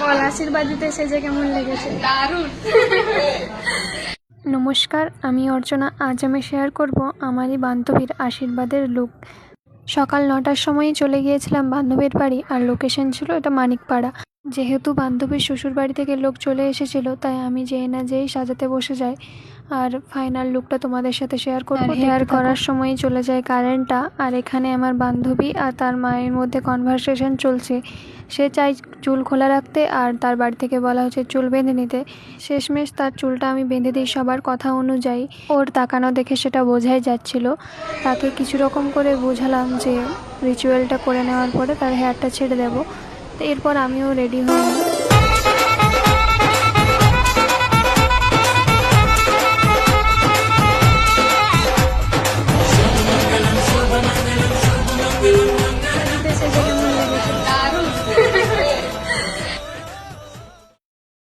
বল আশীর্বাদ দিতে সেজে কেমন লেগেছে? দারুণ। নমস্কার, আমি অর্চনা। আজ আমি শেয়ার করব আমারই বান্ধবীর আশীর্বাদের লুক। সকাল 9টার সময়ই চলে গিয়েছিলাম বান্ধবীর বাড়ি, আর লোকেশন ছিল এটা মানিকপাড়া। যেহেতু বান্ধবীর শ্বশুর বাড়ি থেকে লোক চলে এসেছিল, তাই আমি যেই না যেই সাজাতে বসে যাই, আর ফাইনাল লুকটা তোমাদের সাথে শেয়ার করব। হেয়ার করার সময়ই চলে যায় কারেন্টটা, আর এখানে আমার বান্ধবী আর তার মায়ের মধ্যে কনভারসেশন চলছে। সে চাই চুল খোলা রাখতে, আর তার বাড়ি থেকে বলা হচ্ছে চুল বেঁধে নিতে। শেষমেশ তার চুলটা আমি বেঁধে দিই সবার কথা অনুযায়ী। ওর তাকানো দেখে সেটা বোঝাই যাচ্ছিল। তাকে কিছু রকম করে বোঝালাম যে রিচুয়ালটা করে নেওয়ার পরে তার হেয়ারটা ছেড়ে দেবো। তো এরপর আমিও রেডি হয়ে নিই।